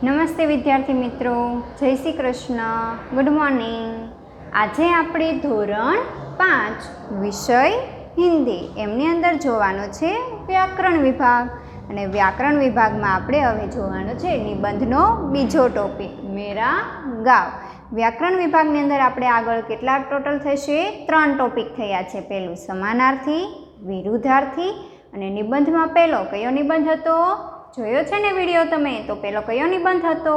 નમસ્તે વિદ્યાર્થી મિત્રો, જય શ્રી કૃષ્ણ, ગુડ મોર્નિંગ. આજે આપણે ધોરણ 5 વિષય હિન્દી એમની અંદર જોવાનો છે વ્યાકરણ વિભાગ. અને વ્યાકરણ વિભાગમાં આપણે હવે જોવાનો છે નિબંધનો બીજો ટોપિક, મેરા ગાંવ. વ્યાકરણ વિભાગની અંદર આપણે આગળ કેટલા ટોટલ થશે? 3 ટોપિક થયા છે. પહેલું સમાનાર્થી, વિરુદ્ધાર્થી અને નિબંધમાં પહેલો કયો નિબંધ હતો? જોયો છે ને વિડીયો તમે? તો પહેલો કયો નિબંધ હતો?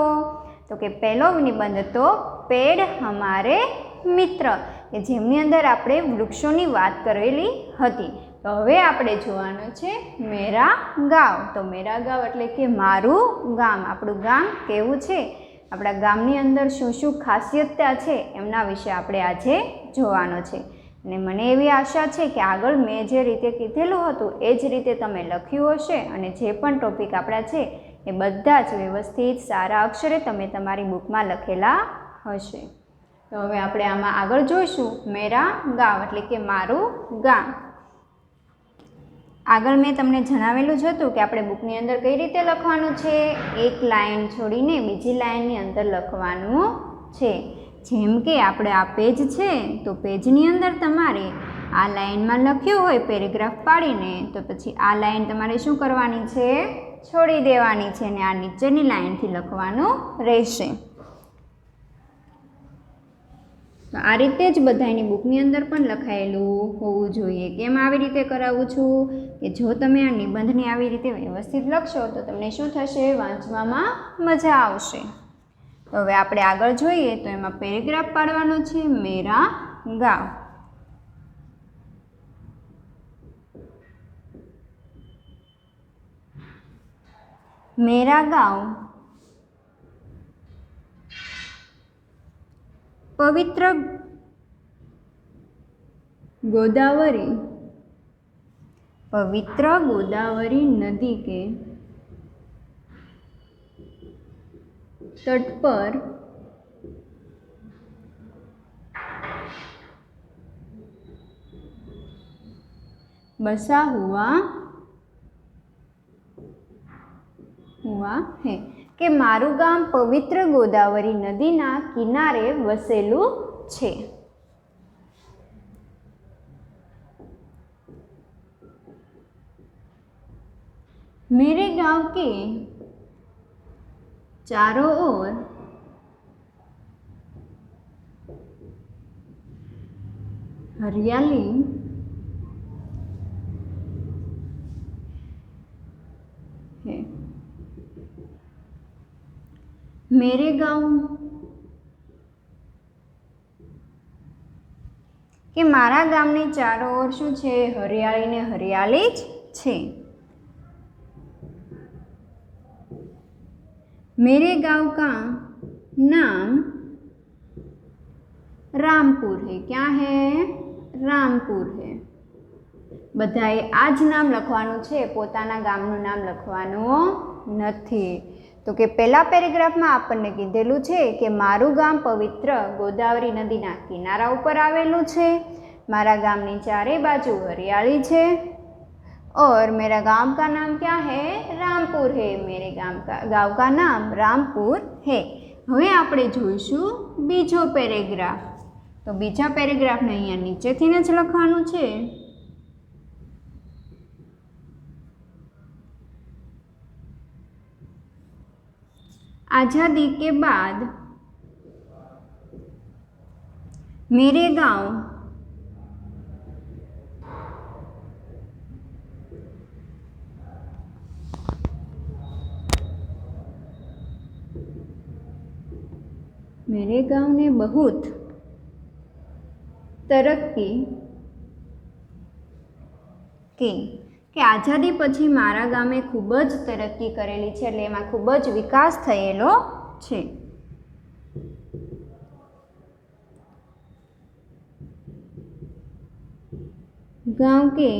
તો કે પહેલો નિબંધ હતો પેડ હમારે મિત્ર, કે જેમની અંદર આપણે વૃક્ષોની વાત કરેલી હતી. તો હવે આપણે જોવાનું છે મેરા ગાંવ. તો મેરા ગાંવ એટલે કે મારું ગામ. આપણું ગામ કેવું છે, આપણા ગામની અંદર શું શું ખાસિયતતા છે એમના વિશે આપણે આજે જોવાનો છે. અને મને એવી આશા છે કે આગળ મેં જે રીતે કીધેલું હતું એ જ રીતે તમે લખ્યું હશે અને જે પણ ટોપિક આપણા છે એ બધા જ વ્યવસ્થિત સારા અક્ષરે તમે તમારી બુકમાં લખેલા હશે. તો હવે આપણે આમાં આગળ જોઈશું મેરા ગાંવ એટલે કે મારું ગામ. આગળ મેં તમને જણાવેલું જ હતું કે આપણે બુકની અંદર કઈ રીતે લખવાનું છે, એક લાઈન છોડીને બીજી લાઈનની અંદર લખવાનું છે. જેમ કે આપણે આ પેજ છે તો પેજની અંદર તમારે આ લાઈનમાં લખ્યું હોય પેરેગ્રાફ પાડીને, તો પછી આ લાઈન તમારે શું કરવાની છે? છોડી દેવાની છે અને આ નીચેની લાઈનથી લખવાનું રહેશે. તો આ રીતે જ બધાની બુકની અંદર પણ લખાયેલું હોવું જોઈએ. કેમ આવી રીતે કરાવું છું કે જો તમે આ નિબંધને આવી રીતે વ્યવસ્થિત લખશો તો તમને શું થશે? વાંચવામાં મજા આવશે. તો હવે આપણે આગળ જોઈએ તો એમાં પેરેગ્રાફ પાડવાનો છે મેરા ગાંવ. મેરા ગાંવ पवित्र गोदावरी नदी के तट पर बसा हुआ है. કે મારું ગામ પવિત્ર ગોદાવરી નદીના કિનારે વસેલું છે. मेरे गांव के चारों ओर हरियाली है. मेरे गांव કે મારા ગામની ચારો ઓર શું છે? હરિયાળી ને હરિયાળી જ છે. मेरे गांव का नाम रामपुर है. क्या है? रामपुर है. બધાએ આ જ નામ લખવાનું છે, પોતાના ગામનું નામ લખવાનું નથી. તો કે પહેલા પેરેગ્રાફમાં આપણને કીધેલું છે કે મારું ગામ પવિત્ર ગોદાવરી નદીના કિનારા ઉપર આવેલું છે, મારા ગામની ચારે બાજુ હરિયાળી છે. और मेरा गांव का नाम क्या है? रामपुर है. मेरे गांव का नाम रामपुर है. હવે આપણે જોઈશું બીજો પેરેગ્રાફ. તો બીજા પેરેગ્રાફને અહીંયા નીચેથી જ લખવાનું છે. आज़ादी के बाद मेरे गांव ने बहुत तरक्की की. કે આઝાદી પછી મારા ગામે ખૂબ જ તરક્કી કરેલી છે, એટલે એમાં ખૂબ જ વિકાસ થયેલો છે. गांव के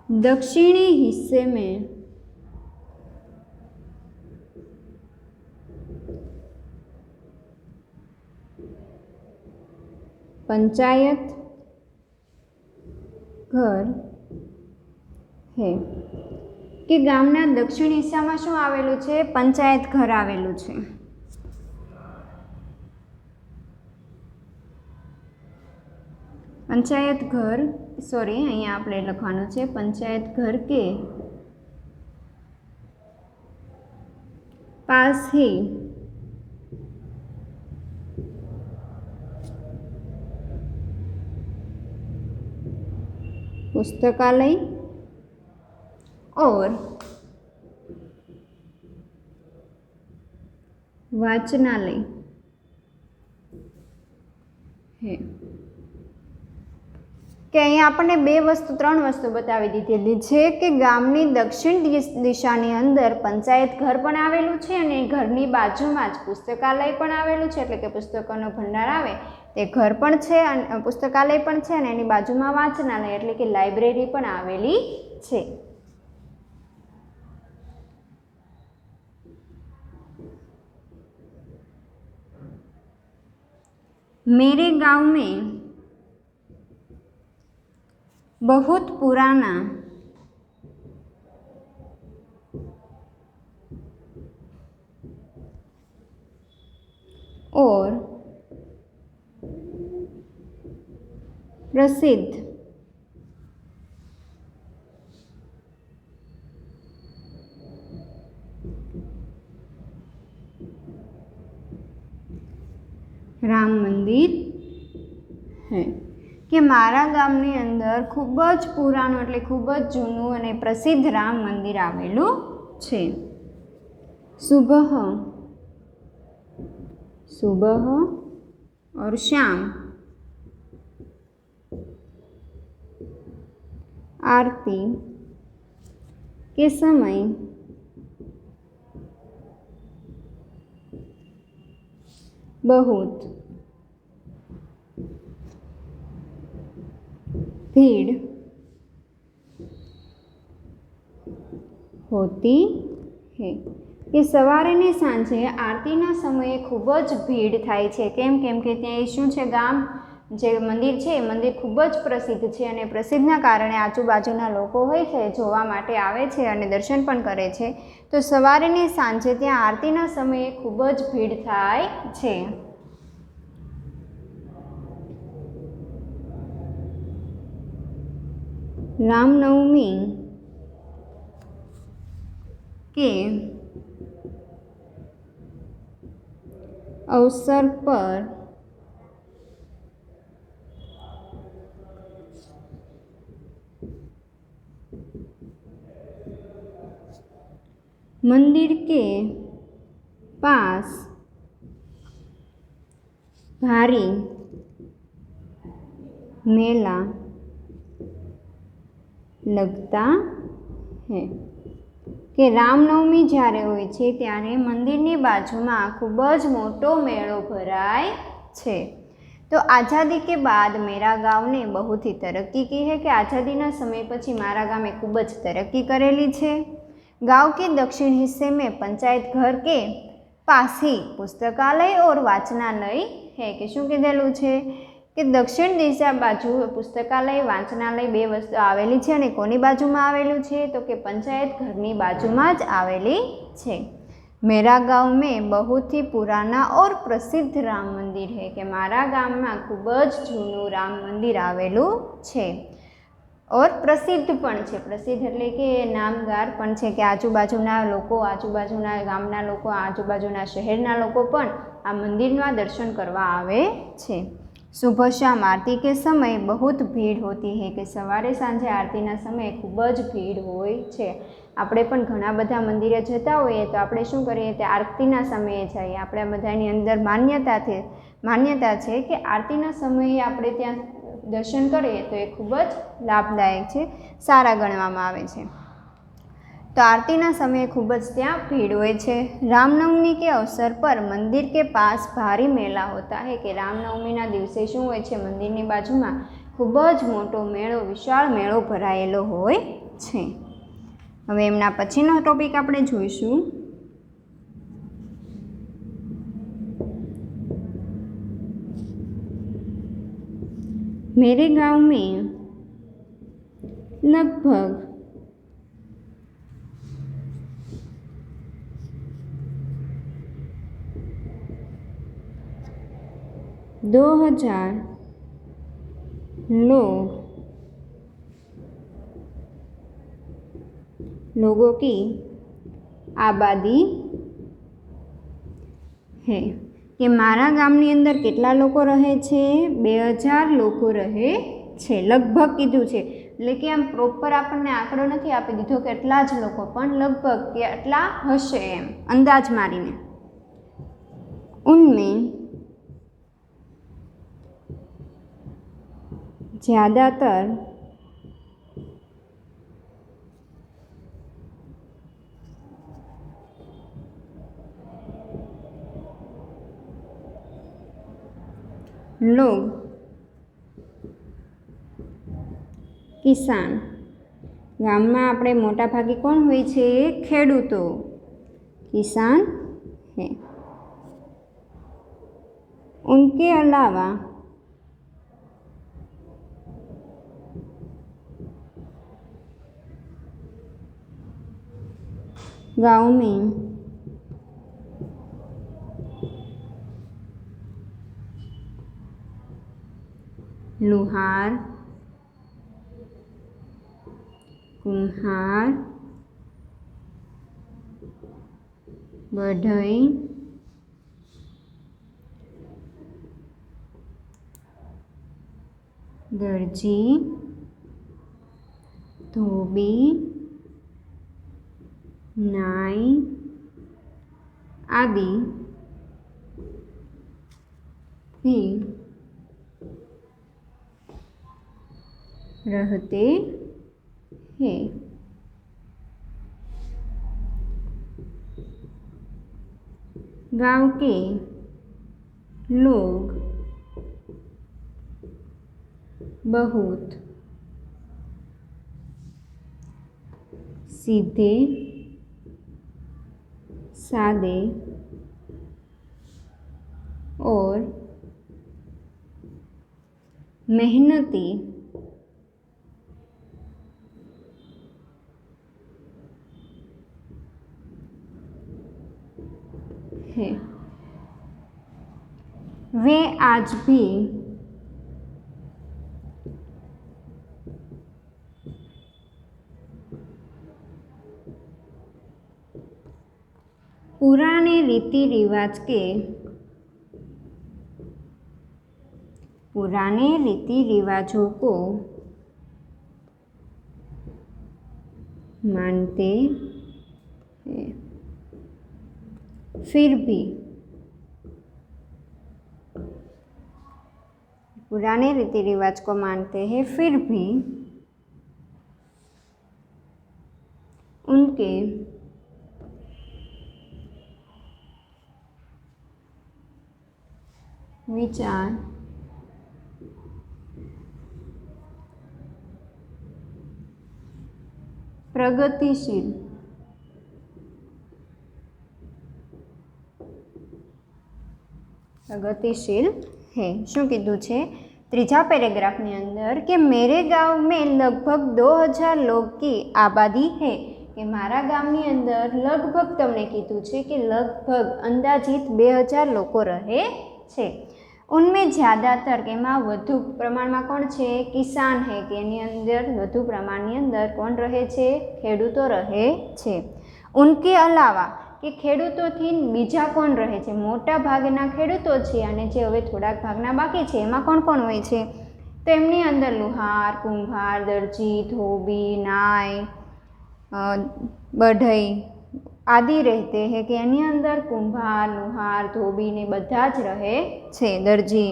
दक्षिणी हिस्से में पंचायत घर है कि गामना दक्षिण हिस्सा में शुं आवेलुं छे? पंचायत घर आवेलुं छे। पंचायत घर सॉरी अहींया आपणे लखवानुं छे पंचायत घर के पास ही पुस्तकालय और वाचनालय है कि अहीं आपणे बे वस्तु त्रण वस्तु बतावी दीधेली छे कि गामनी दक्षिण दिशानी अंदर पंचायत घर पण आवेलुं छे अने घरनी बाजुमां ज पुस्तकालय पण आवेलुं छे एटले के पुस्तकोनो भंडार आवे ते घर पण छे अने पुस्तकालय पण छे अने एनी बाजुमां वाचनालय एटले के लाइब्रेरी पण आवेली छे। मेरे गांव में बहुत पुराना और प्रसिद्ध राम मंदिर है कि मारा गामनी अंदर खूब ज पुराणुं एटले खूब ज जूनुं अने प्रसिद्ध राम मंदिर आवेलुं छे। सुबह सुबह और शाम आरती के समय बहुत भीड़ होती है कि सवारे ने सांजे आरतीना समये खूब ज भीड़ थाय छे। केम के त्यां शुं छे गाम जे मंदिर छे मंदिर खूब ज प्रसिद्ध छे अने प्रसिद्धना कारणे आजूबाजूना लोको होय छे जोवा माटे आवे छे अने दर्शन पण करे छे। तो सवारे ने सांजे त्यां आरतीना समये खूब ज भीड़ थाय छे। रामनवमी के अवसर पर मंदिर के पास भारी मेला लगता है कि रामनवमी ज्यारे होय छे त्यारे मंदिरनी बाजुमां खूब ज मोटो मेळो भराय छे। तो आज़ादी के बाद मेरा गाँव ने बहुत ही तरक्की की है कि आज़ादीना समय पछी मारा गामे खूब ज तरक्की करेली छे। गाँव के दक्षिण हिस्से में पंचायत घर के पास ही पुस्तकालय और वाचनालय है कि शुं कीधेलुं छे कि दक्षिण दिशा बाजू पुस्तकालय वाचनालय बे वस्तु आवेली छे अने कोनी बाजुमां आवेलुं छे तो कि पंचायत घरनी बाजुमां ज आवेली छे। मेरा गाँव में बहुत ही पुराना और प्रसिद्ध राम मंदिर है कि मारा गाम में खूब ज जूनू राम मंदिर आवेलू छे और प्रसिद्ध पण छे। प्रसिद्ध एटले के नामगार पण छे कि आजूबाजूना लोको आजूबाजूना गामना लोको आजूबाजूना शहेरना लोको पण आ मंदिरना दर्शन करवा आवे छे। सुबह शाम आरती के समय बहुत भीड़ होती है कि सवारे सांजे आरतीना समय खूब ज भीड़ होय छे। આપણે પણ ઘણા બધા મંદિરે જતા હોઈએ તો આપણે શું કરીએ તે આરતીના સમયે જઈએ। આપણા બધાની અંદર માન્યતા છે કે આરતીના સમયે આપણે ત્યાં દર્શન કરીએ તો એ ખૂબ જ લાભદાયક છે, સારા ગણવામાં આવે છે। तो आरतीना समय खूब ज त्यां भीड़ होय छे। रामनवमी के अवसर पर मंदिर के पास भारी मेला होता है कि रामनवमीना दिवसे शुं होय छे मंदिरनी बाजुमां खूब ज मोटो मेळो विशाळ मेळो भरायेलो होय छे। हवे एमना पछीनो टॉपिक आपणे जोईशुं। मेरे गांव में लगभग 2000 लोगों की आबादी है કે મારા ગામની અંદર કેટલા લોકો રહે છે? 2000 લોકો રહે છે. લગભગ કીધું છે એટલે કે આમ પ્રોપર આપણને આંકડો નથી આપી દીધો કે એટલા જ લોકો, પણ લગભગ કે એટલા હશે એમ અંદાજ મારીને. ઉનમેં ज़्यादातर लोग કિસાન. ગામમાં આપણે મોટા ભાગે કોણ હોય છે? ખેડૂતો. કિસાન હે. उनके अलावा गांव में लोहार, कुम्हार, बढ़ई, दर्जी, धोबी, नाई आदि भी रहते हैं. गांव के लोग बहुत सीधे सादे और मेहनती है. वे आज भी पुराने रीति रिवाजों को मानते हैं. फिर भी पुराने रीति रिवाज को मानते हैं, फिर भी उनके विचार प्रगतिशील है. શું કીધું છે ત્રીજા પેરેગ્રાફની અંદર કે મેરે ગાંવ में लगभग 2000 लोग की आबादी है. કે મારા ગામની અંદર લગભગ તમને કીધું છે કે લગભગ અંદાજિત 2000 લોકો રહે છે. उनमें ज़्यादातर કે એમાં વધુ પ્રમાણમાં કોણ છે? કિસાન હે કે એની અંદર વધુ પ્રમાણની અંદર કોણ રહે છે? ખેડૂતો રહે છે. ઉનકે અલાવા કે ખેડૂતોથી બીજા કોણ રહે છે? મોટા ભાગના ખેડૂતો છે અને જે હવે થોડાક ભાગના બાકી છે એમાં કોણ કોણ હોય છે? તો એમની અંદર લુહાર, કુંભાર, દરજી, ધોબી, નાઈ, बढ़ई आदि रहते हैं कि एनी अंदर कुंभार, लुहार, धोबी ने बधा ज रहे छे. दर्जी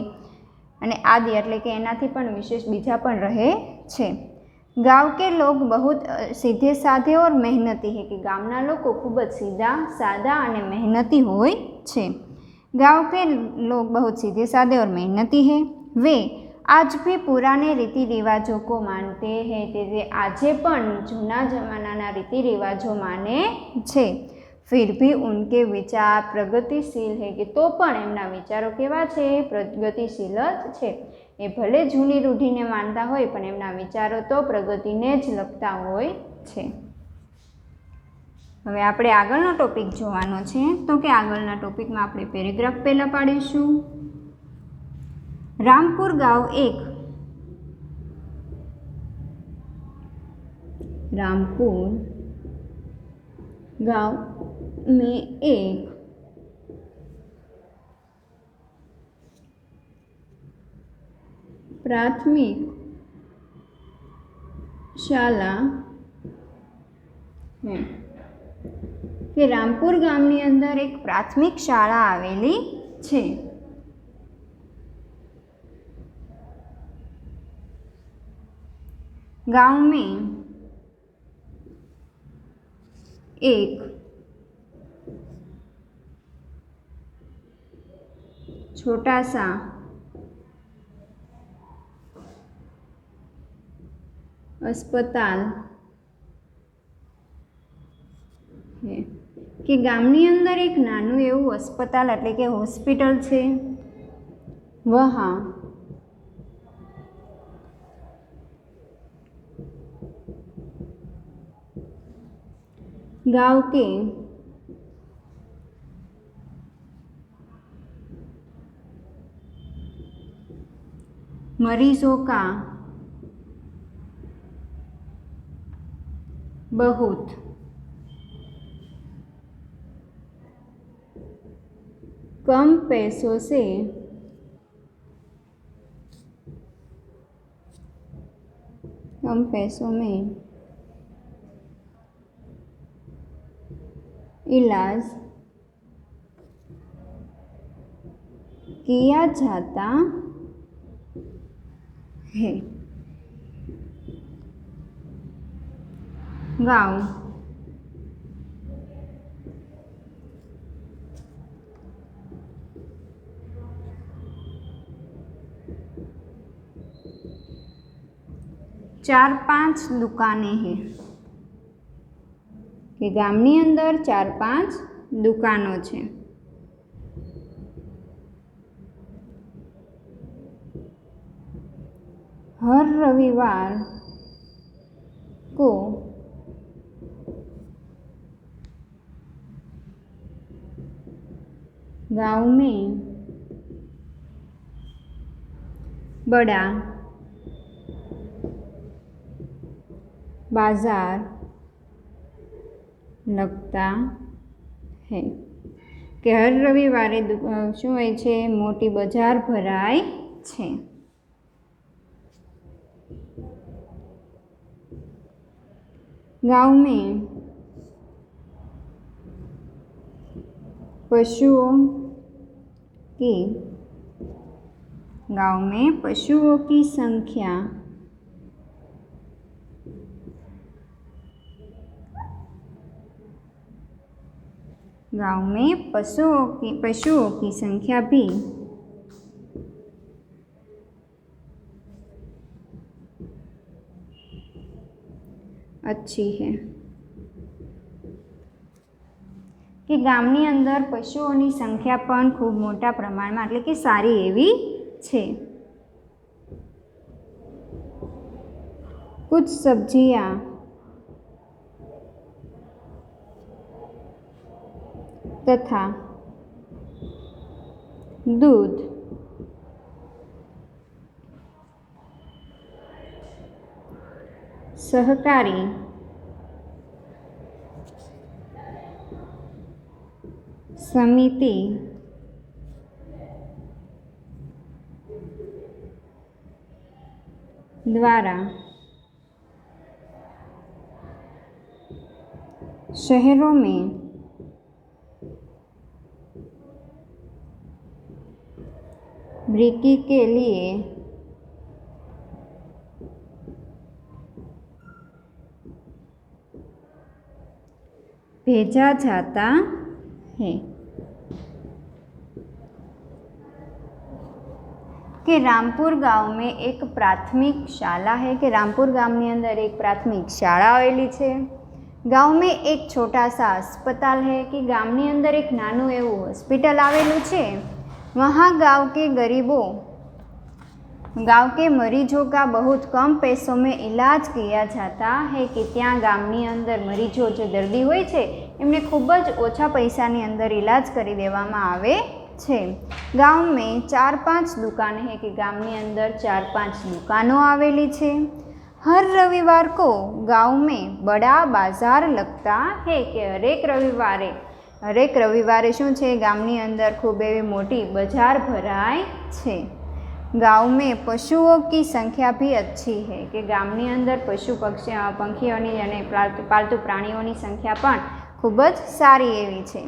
अने आदि एटले के एनाथी पण विशेष बीजा पण रहे छे. गांव के लोग बहुत सीधे साधे और मेहनती है कि गामना लोग खूब ज सीधा सादा अने मेहनती होय छे. गांव के लोग बहुत सीधे साधे और मेहनती है. वे आज भी पुराने रीति रिवाजों को मानते हैं. ते आजे पण जूना जमाना रीति रिवाजों माने छे. फिर भी उनके विचार प्रगतिशील है कि तो पण एमना विचारों केवा छे? प्रगतिशील ज छे. ए भले जूनी रूढ़ीने मानता होय पण एमना विचारों तो प्रगतिने ज लगता होय छे. हवे आपणे आगळनो टॉपिक जोवानो छे. तो के आगळना टॉपिकमां आपणे पेरेग्राफ पहेला पाडीशुं. रामपुर गांव एक, रामपुर गांव में एक प्राथमिक शाला है कि रामपुर गामनी अंदर एक प्राथमिक शाला आवेली छे। गांव में एक छोटा सा अस्पताल है कि गामनी अंदर एक नानु एवं अस्पताल एटले के हॉस्पिटल छे। वहाँ गांव के मरीजों का बहुत कम पैसों से कम पैसों में इलाज किया जाता है। गांव चार पांच दुकानें हैं कि गामनी अंदर 4-5 दुकानों छे। हर रविवार को गांव में बड़ा बाजार लगता है कि हर रविवारे शुं होय छे मोटी बजार भराय छे। गांव में पशुओं की संख्या गांव में पशुओं की संख्या भी अच्छी है कि गामनी अंदर पशुओं संख्या पण खूब मोटा प्रमाण में एटले कि सारी एवी छे। कुछ सब्जियां तथा दूध सहकारी समिति द्वारा शहरों में बिक्री के लिए भेजा जाता है कि रामपुर गांव में एक प्राथमिक शाला है कि रामपुर गामनी अंदर एक प्राथमिक शाला आवेली छे। गांव में एक छोटा सा अस्पताल है कि गामनी अंदर एक नानु एवं हॉस्पिटल आवेलू छे। वहाँ गांव के मरीजों का बहुत कम पैसों में इलाज किया जाता है कि ત્યાં ગામની અંદર મરીજો જે દર્દી હોય છે એમને ખૂબ જ ઓછા પૈસાની અંદર ઇલાજ કરી દેવામાં આવે છે। गांव में 4-5 दुकानें हैं कि गांव में अंदर 4-5 दुकानों आवेली છે। हर रविवार को गांव में बड़ा बाजार लगता है कि हरेक रविवारे શું છે ગામની અંદર ખૂબ એવી મોટી બજાર ભરાય છે। गांव में पशुओं की संख्या भी अच्छी है कि ગામની અંદર પંખીઓની અને પાલતુ પ્રાણીઓની સંખ્યા પણ ખૂબ જ સારી એવી છે।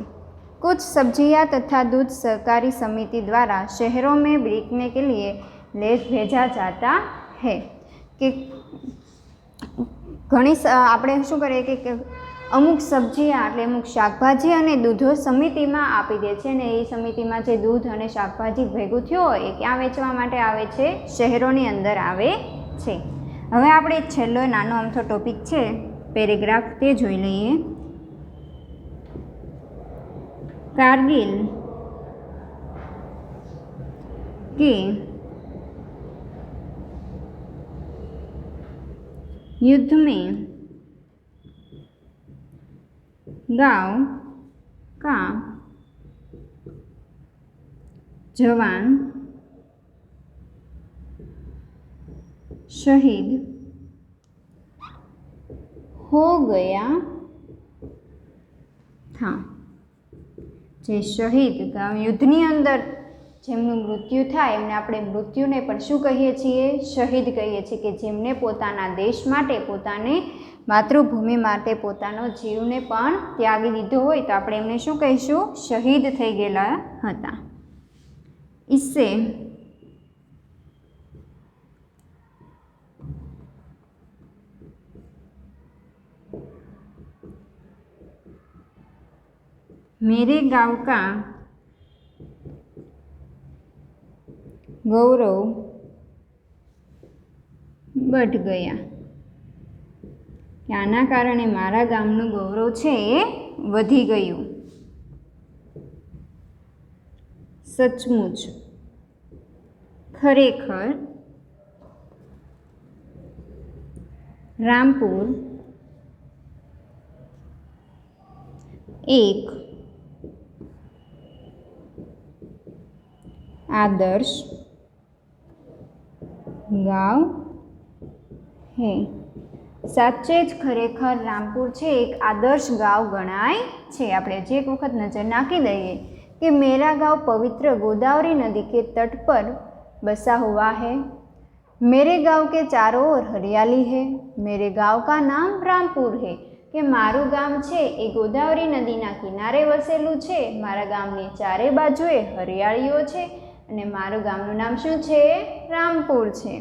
कुछ सब्जियां तथा दूध सहकारी समिति द्वारा शहरों में बिकने के लिए ले भेजा जाता है कि घणी આપણે શું કરીએ કે અમુક સબ્જીયા એટલે અમુક શાકભાજી અને દૂધો સમિતિમાં આપી દે છે ને એ સમિતિમાં જે દૂધ અને શાકભાજી ભેગું થયું હોય એ ક્યાં વેચવા માટે આવે છે? શહેરોની અંદર આવે છે। હવે આપણે છેલ્લો નાનો અમથો ટોપિક છે પેરેગ્રાફ તે જોઈ લઈએ। कारगिल के युद्ध में गांव का जवान शहीद हो गया था। જે શહીદ યુદ્ધની અંદર જેમનું મૃત્યુ થાય એમને આપણે મૃત્યુને પણ શું કહીએ છીએ? શહીદ કહીએ છીએ કે જેમને પોતાના દેશ માટે પોતાને માતૃભૂમિ માટે પોતાનો જીવને પણ ત્યાગી દીધો હોય તો આપણે એમને શું કહીશું? શહીદ થઈ ગયેલા હતા। इससे मेरे गांव का गौरव बढ़ गया कि आना कारणे मारा गामनुं गौरव छे ए वधी गयुं। सचमुच खरेखर रामपुर एक आदर्श गांव है। સાચે જ ખરેખર રામપુર છે એક આદર્શ ગાંવ ગણાય છે। આપણે જે એક વખત નજર નાખી દઈએ कि मेरा गांव पवित्र गोदावरी नदी के तट पर बसा हुआ है। मेरे गांव के चारों ओर हरियाली है। मेरे गांव का नाम रामपुर है कि मारू गाम छे ए गोदावरी नदीना किनारे वसेलू छे। मारा गामनी चारे बाजुए हरियाळीओ छे अने मारू गामनुं नाम शुं छे? रामपुर छे।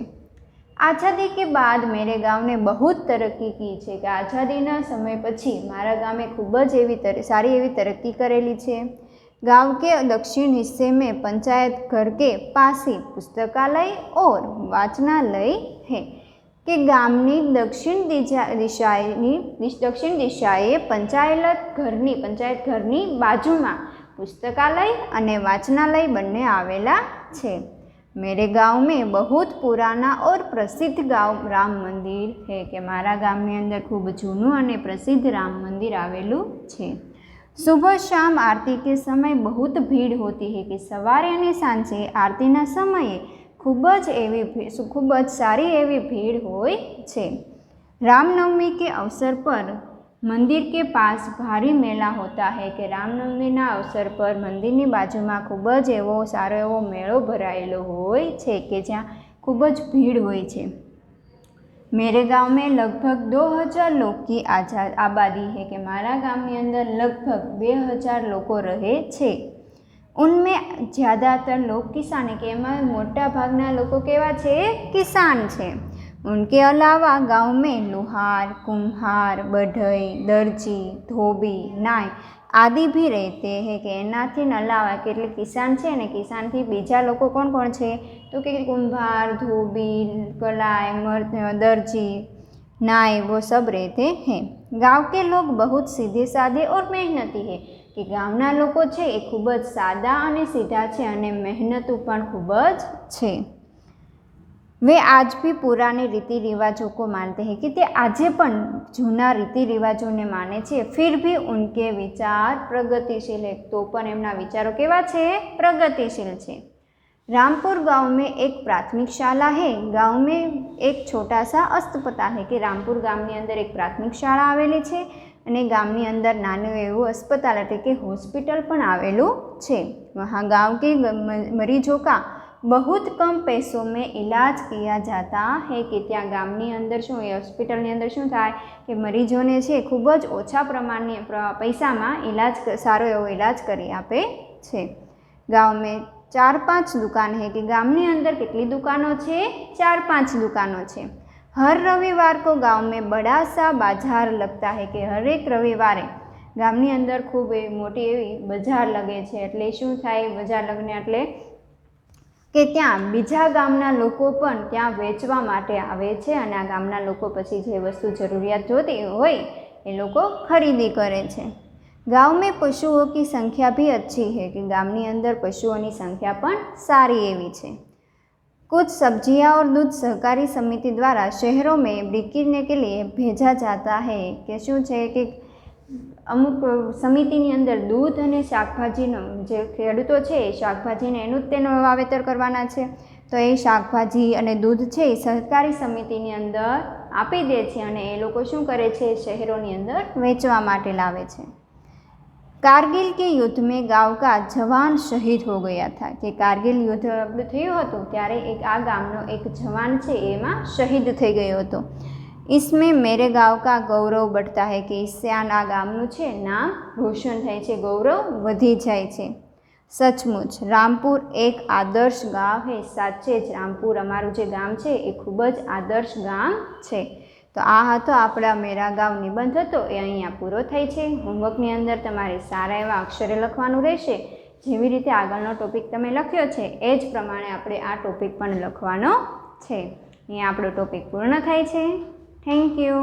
आज़ादी के बाद मेरे गांव ने बहुत तरक्की की है कि आज़ादीना समय पछी मारा गामे खूब ज सारी एवी तरक्की करेली है। गांव के दक्षिण हिस्से में पंचायत घर के पास ही पुस्तकालय और वाचनालय है कि गामनी दक्षिण दिशाए पंचायत घरनी बाजुमां पुस्तकालय अने वाचनालय बंने आवेला छे। मेरे गांव में बहुत पुराना और प्रसिद्ध गांव राम मंदिर है कि मारा गामनी अंदर खूब जूनू अने प्रसिद्ध राम मंदिर आवेलू छे। सुबह शाम आरती के समय बहुत भीड़ होती है कि सवारे अने सांजे आरतीना समये खूब ज सारी एवी भीड़ होय छे। रामनवमी के अवसर पर मंदिर के पास भारी मेला होता है कि रामनवमीना अवसर पर मंदिरनी बाजुमां खूब ज एवो सारो एवो मेळो भरायेलो होय छे कि ज्यां खूब ज भीड़ होय छे। मेरे गांव में लगभग 2000 लोग की आबादी है कि मारा गामनी अंदर लगभग 2000 लोग रहे छे। उनमें ज़्यादातर लोग किसान है कि एमां मोटा भागना लोग केवा छे? किसान छे। उनके अलावा गांव में लुहार, कुम्हार, बढ़ई, दर्जी, धोबी, नाई आदि भी रहते हैं कि एनाथी अलावा के किसान है ने किसान थी बीजा लोग कौन कौन है तो कि कुम्हार, धोबी, कलाई, दर्जी, नाई वो सब रहते हैं। गांव के लोग बहुत सीधे साधे और मेहनती है कि गांवना लोग छे ए खूब ज सादा अने सीधा छे अने मेहनतू पण खूब ज छे। वे आज भी पुराने रीति रिवाजों को मानते हैं कि તે આજે પણ જૂના રીતિ રિવાજોને માને છે फिर भी उनके विचार प्रगतिशील है तो પણ એમના વિચારો કેવા છે પ્રગતિशील છે रामपुर गांव में एक प्राथमिक शाला है गांव में एक छोटा सा अस्पताल है कि रामपुर गामनी अंदर एक प्राथमिक शाळा आवेली छे अने गामनी अंदर नानुं एवुं अस्पताल एटले के हॉस्पिटल पण आवेलुं छे वहाँ गांव के मरीजों का बहुत कम पैसों में इलाज किया जाता है कि त्या गामनी अंदर शुं हॉस्पिटलनी अंदर शुं थाय कि मरीजोने छे खूब ज ओछा प्रमाणनी पैसामां इलाज सारो एवो इलाज करी आपे छे। गांव में 4-5 दुकान है कि गामनी अंदर कितनी दुकानों छे 4-5 दुकानों छे। हर रविवार को गांव में बड़ा सा बाजार लगता है कि हर एक रविवारे गामनी अंदर खूब मोटी एवी बजार लगे छे एटले शुं थाय बजार लगने एटले કે ત્યાં બીજા ગામના લોકો પણ ત્યાં વેચવા માટે આવે છે અને આ ગામના લોકો પછી જે વસ્તુ જરૂરિયાત જોતી હોય એ લોકો ખરીદી કરે છે। गांव में पशुओं की संख्या भी अच्छी है कि गामनी अंदर पशुओं की संख्या पण सारी एवी छे। कुछ सब्जियां और दूध सहकारी समिति द्वारा शहरों में बिकने के लिए भेजा जाता है कि शुं छे कि अमुक समितिनी अंदर दूध अने शाकभाजीनो जे खेडूतो छे शाकभाजीने एनुं तेनुं वावेतर करवाना छे तो ए शाकभाजी अने दूध छे सहकारी समितिनी अंदर आपी दे छे अने ए लोको शुं करे छे शहरोनी अंदर वेचवा माटे लावे छे। कारगिल के युद्ध में गांव का जवान शहीद हो गया था कि कारगिल युद्ध थयुं हतुं त्यारे एक आ गामनो एक जवान छे एमां शहीद थई गयो हतो। इसमें मेरे गांव का गौरव बढ़ता है कि इससे आ गामनुं छे नाम रोशन थाय छे गौरव वधी जाय छे। सचमुच रामपुर एक आदर्श गांव है साचे ज रामपुर अमारुं जे गाम छे ए खूब ज आदर्श गाम छे। तो आ हतो आपणा मेरा गांव निबंध हतो ए अहींया पूरो थाय छे। होमवर्कनी अंदर तमारे सारा एवा अक्षरे लखवानुं रहेशे जेवी रीते आगळनो टॉपिक तमे लख्यो छे ए ज प्रमाणे आपणे आ टॉपिक पण लखवानो छे। अहींया आपणो टॉपिक पूर्ण थाय छे। Thank you.